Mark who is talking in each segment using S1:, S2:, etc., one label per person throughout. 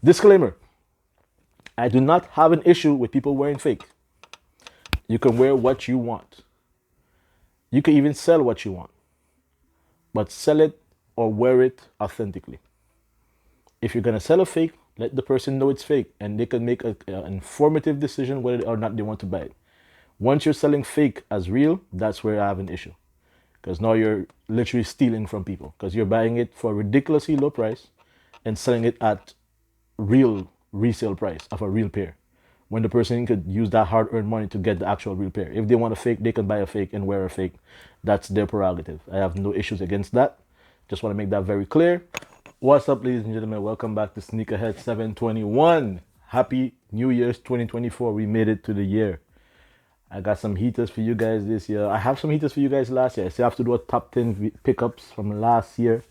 S1: Disclaimer, I do not have an issue with people wearing fake. You can wear what you want. You can even sell what you want, but sell it or wear it authentically. If you're gonna sell a fake, let the person know it's fake, and they can make an informative decision whether or not they want to buy it. Once you're selling fake as real, that's where I have an issue, because now you're literally stealing from people because you're buying it for a ridiculously low price and selling it at real resale price of a real pair, when the person could use that hard-earned money to get the actual real pair. If they want a fake, they can buy a fake and wear a fake. That's their prerogative. I have no issues against that. Just want to make that very clear. What's up, ladies and gentlemen? Welcome back to Sneakerhead 721. Happy New Year's 2024. We made it to the year. I got some heaters for you guys this year. I have some heaters for you guys last year. I still have to do a top 10 pickups from last year.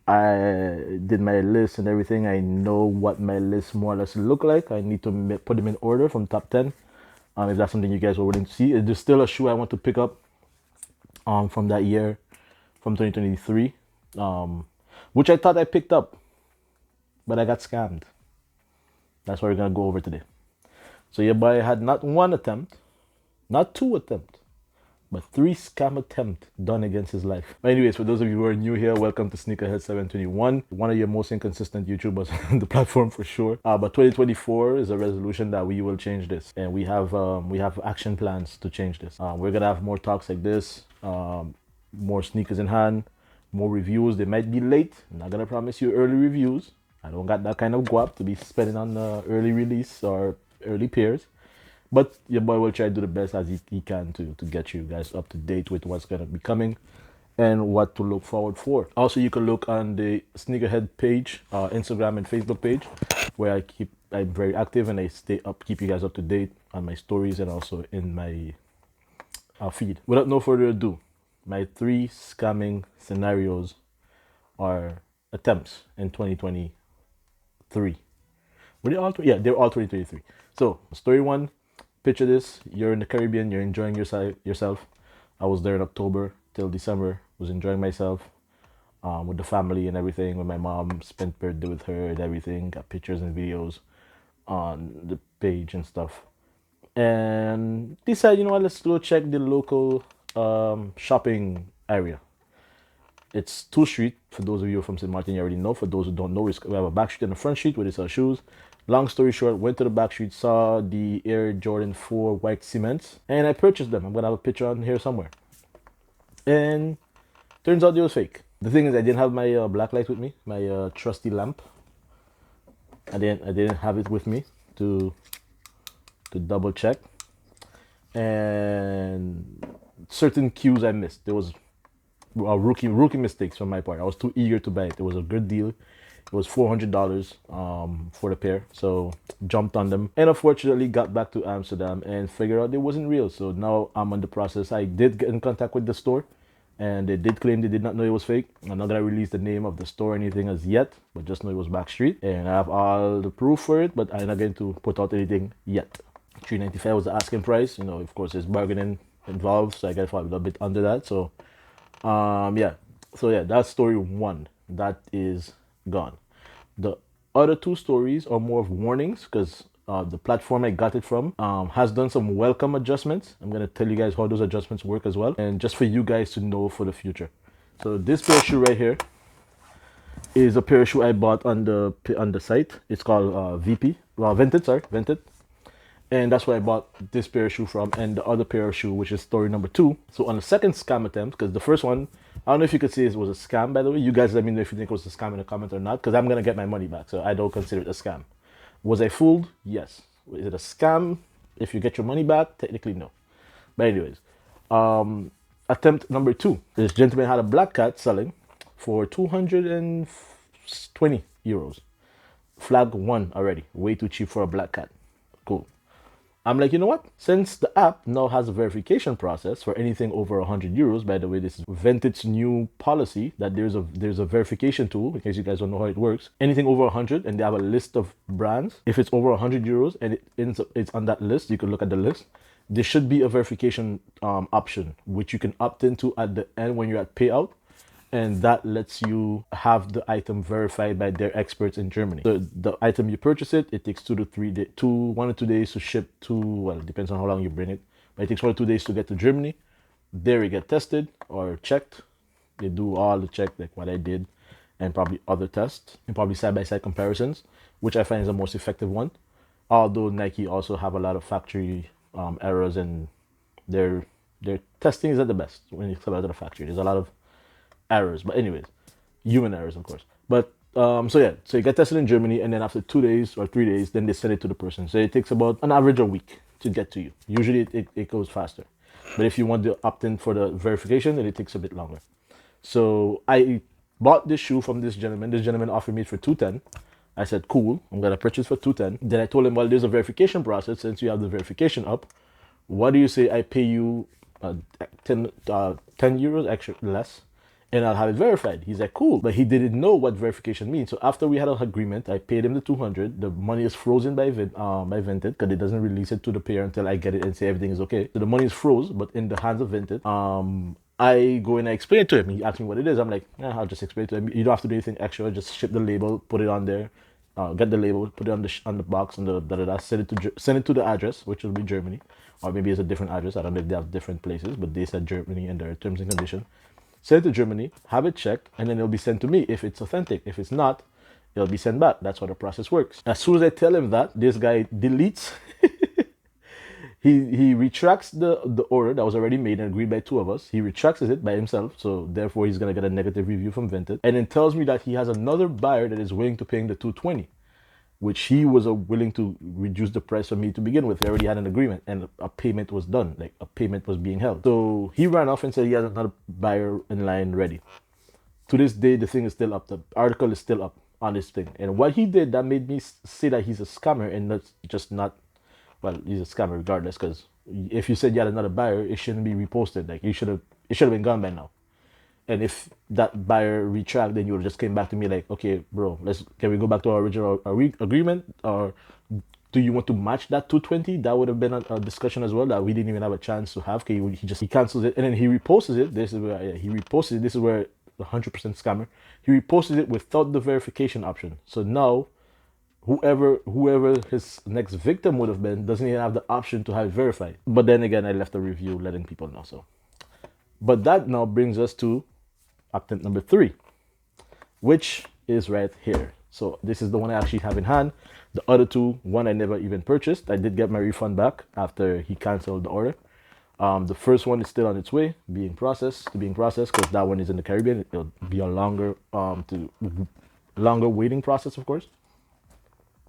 S1: I did my list and everything. I know what my list more or less look like. I need to put them in order from top 10. If that's something you guys were willing to see. There's still a shoe I want to pick up from that year, from 2023, which I thought I picked up, but I got scammed. That's what we're going to go over today. So your boy had not one attempt, not two attempts, but 3 scam attempts done against his life. But anyways, for those of you who are new here, welcome to Sneakerhead 721, one of your most inconsistent YouTubers on the platform for sure. But 2024 is a resolution that we will change this, and we have action plans to change this. We're gonna have more talks like this, more sneakers in hand, more reviews. They might be late. I'm not gonna promise you early reviews. I don't got that kind of guap to be spending on early release or early pairs. But your boy will try to do the best as he can to get you guys up to date with what's going to be coming and what to look forward for. Also, you can look on the Sneakerhead page, Instagram and Facebook page, where I'm very active and I keep you guys up to date on my stories and also in my feed. Without no further ado, my 3 scamming scenarios are attempts in 2023. Were they all? Yeah, they're all 2023. So, story 1. Picture this: you're in the Caribbean, you're enjoying yourself. I was there in October till December, was enjoying myself with the family and everything. When my mom spent birthday with her and everything, got pictures and videos on the page and stuff. And decided, you know what, let's go check the local shopping area. It's 2 street. For those of you from St. Martin, you already know. For those who don't know, we have a back street and a front street where they sell shoes. Long story short, went to the back street, saw the Air Jordan 4 white cements, and I purchased them. I'm gonna have a picture on here somewhere. And turns out they was fake. The thing is, I didn't have my black light with me, my trusty lamp. I didn't have it with me to double check. And certain cues I missed. There was rookie mistakes from my part. I was too eager to buy it. It was a good deal. It was $400 for the pair, so jumped on them, and unfortunately got back to Amsterdam and figured out it wasn't real. So now I'm on the process. I did get in contact with the store, and they did claim they did not know it was fake. I'm not gonna release the name of the store or anything as yet, but just know it was Backstreet, and I have all the proof for it. But I'm not going to put out anything yet. $395 was the asking price. You know, of course, there's bargaining involved, so I got probably a bit under that. So, yeah. So yeah, that's story 1. That is gone. The other 2 stories are more of warnings because the platform I got it from has done some welcome adjustments. I'm going to tell you guys how those adjustments work as well, and just for you guys to know for the future. So this pair of shoe right here is a pair of shoe I bought on the site. It's called Vented, and that's where I bought this pair of shoe from, and the other pair of shoe, which is story number 2. So on the second scam attempt, because the first one, I don't know if you could say it was a scam, by the way. You guys let me know if you think it was a scam in the comment or not, because I'm going to get my money back, so I don't consider it a scam. Was I fooled? Yes. Is it a scam? If you get your money back, technically no. But anyways, attempt number 2. This gentleman had a black cat selling for 220 euros. Flag 1 already. Way too cheap for a black cat. Cool. I'm like, you know what? Since the app now has a verification process for anything over 100 euros, by the way, this is Vented's new policy that there's a verification tool, in case you guys don't know how it works. Anything over 100, and they have a list of brands. If it's over 100 euros and it's on that list, you can look at the list. There should be a verification option, which you can opt into at the end when you're at payout. and that lets you have the item verified by their experts in Germany. So the item you purchase it takes 1 or 2 days to ship to, well, it depends on how long you bring it, but it takes 1 or 2 days to get to Germany. There it get tested or checked. They do all the check, like what I did, and probably other tests, and probably side-by-side comparisons, which I find is the most effective one. Although Nike also have a lot of factory errors, and their testing is at the best when you come out of the factory. There's a lot of errors, but anyways, human errors, of course. But so yeah, so you get tested in Germany, and then after 2 days or 3 days, then they send it to the person. So it takes about an average a week to get to you. Usually it goes faster, but if you want to opt in for the verification, then it takes a bit longer. So I bought this shoe from this gentleman. This gentleman offered me it for 210. I said, cool, I'm gonna purchase for 210. Then I told him, well, there's a verification process. Since you have the verification up, what do you say I pay you 10 euros extra less, and I'll have it verified? He's like, cool. But he didn't know what verification means. So after we had an agreement, I paid him the 200. The money is frozen by Vinted, because it doesn't release it to the payer until I get it and say everything is okay. So the money is froze, but in the hands of Vinted. I go and I explain it to him. He asks me what it is. I'm like, yeah, I'll just explain it to him. You don't have to do anything extra. Just ship the label, put it on there, get the label, put it on the box, and send it to the address, which will be Germany, or maybe it's a different address. I don't know if they have different places, but they said Germany in their terms and conditions. Send it to Germany, have it checked, and then it'll be sent to me if it's authentic. If it's not, it'll be sent back. That's how the process works. As soon as I tell him that, this guy deletes. He retracts the order that was already made and agreed by two of us. He retracts it by himself, so therefore he's gonna get a negative review from Vinted, and then tells me that he has another buyer that is willing to pay him the 220, which he was willing to reduce the price for me to begin with. They already had an agreement, and a payment was done, like a payment was being held. So he ran off and said he has another buyer in line ready. To this day, the thing is still up. The article is still up on this thing, and what he did that made me say that he's a scammer, and that's just not. Well, he's a scammer regardless, because if you said you had another buyer, it shouldn't be reposted. Like it should have been gone by now. And if that buyer retract, then you would just came back to me like, okay, bro, can we go back to our original agreement, or do you want to match that 220? That would have been a discussion as well that we didn't even have a chance to have. Okay, he cancels it, and then he reposts it. This is where he reposted it. This is where 100% scammer. He reposted it without the verification option. So now, whoever his next victim would have been doesn't even have the option to have it verified. But then again, I left a review letting people know. So, but that now brings us to attempt number 3, which is right here. So this is the one I actually have in hand. The other two, one I never even purchased. I did get my refund back after he canceled the order. The first one is still on its way, being processed, because that one is in the Caribbean. It'll be a longer waiting process, of course.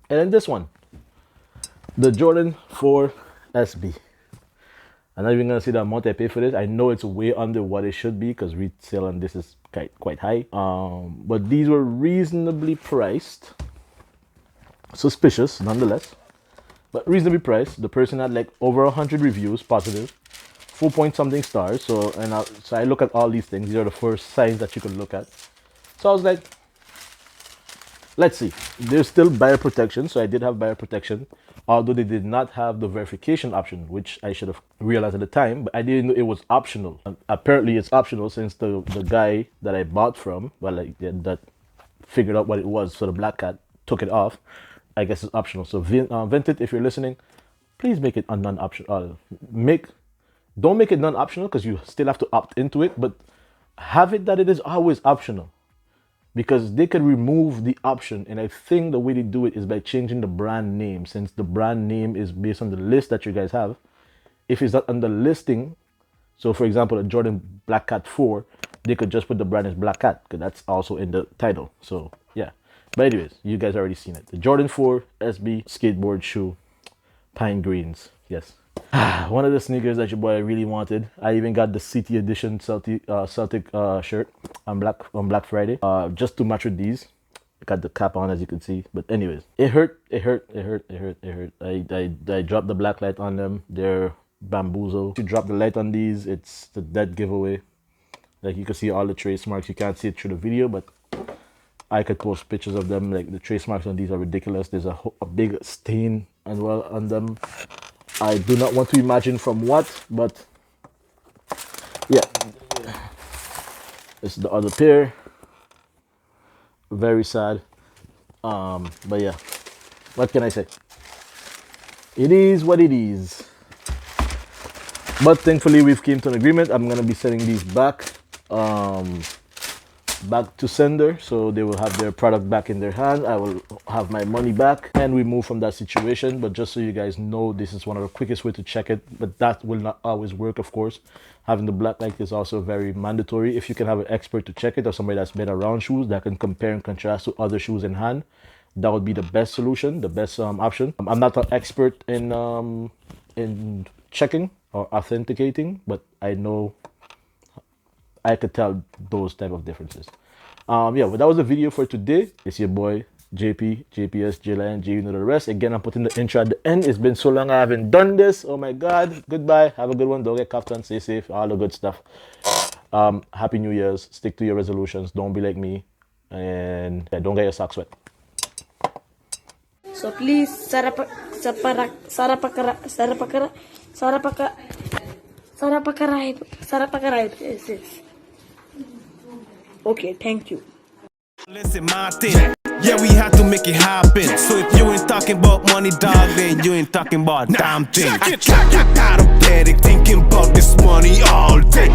S1: And then this one, the Jordan 4 SB. I'm not even gonna say the amount I paid for this. I know it's way under what it should be, because retail on this is quite high. But these were reasonably priced. Suspicious, nonetheless, but reasonably priced. The person had like over 100 reviews, positive, 4 point something stars. So I look at all these things. These are the first signs that you could look at. So I was like, let's see. There's still buyer protection, so I did have buyer protection, although they did not have the verification option, which I should have realized at the time, but I didn't know it was optional. And apparently it's optional, since the guy that I bought from, that figured out what it was, so the black cat took it off. I guess it's optional. So Vinted, if you're listening, please make it a non-optional. Don't make it non-optional, because you still have to opt into it, but have it that it is always optional. Because they can remove the option, and I think the way they do it is by changing the brand name, since the brand name is based on the list that you guys have. If it's not on the listing, so for example, a Jordan Black Cat 4, they could just put the brand as Black Cat, because that's also in the title. So yeah. But anyways, you guys already seen it. The Jordan 4 SB skateboard shoe, pine greens. Yes. One of the sneakers that your boy really wanted. I even got the City Edition Celtic shirt on Black Friday, just to match with these. Got the cap on, as you can see. But anyways, it hurt. I dropped the black light on them. They're bamboozle. If you drop the light on these, it's the dead giveaway. Like, you can see all the trace marks. You can't see it through the video, but I could post pictures of them. Like, the trace marks on these are ridiculous. There's a big stain as well on them. I do not want to imagine from what, but yeah. It's the other pair. Very sad. But yeah, what can I say? It is what it is. But thankfully, we've came to an agreement. I'm gonna be sending these back to sender, so they will have their product back in their hand. I will have my money back, and we move from that situation. But just so you guys know, this is one of the quickest way to check it, but that will not always work, of course. Having the black light is also very mandatory. If you can have an expert to check it, or somebody that's been around shoes that can compare and contrast to other shoes in hand, that would be the best solution, the best option. I'm not an expert in checking or authenticating, but I know I could tell those type of differences. Yeah, but that was the video for today. It's your boy JP, JPS, JLion, J, you know the rest. Again, I'm putting the intro at the end. It's been so long I haven't done this. Oh my God. Goodbye. Have a good one. Don't get cuffed on. Stay safe. All the good stuff. Happy New Year's. Stick to your resolutions. Don't be like me. And yeah, don't get your socks wet.
S2: So please, sarapakarai. Yes. Okay, thank you.
S3: Listen, Martin. Yeah, we had to make it happen. So if you ain't talking about money, dog, then you ain't talking about damn thing. I got a panic thinking about this money all day.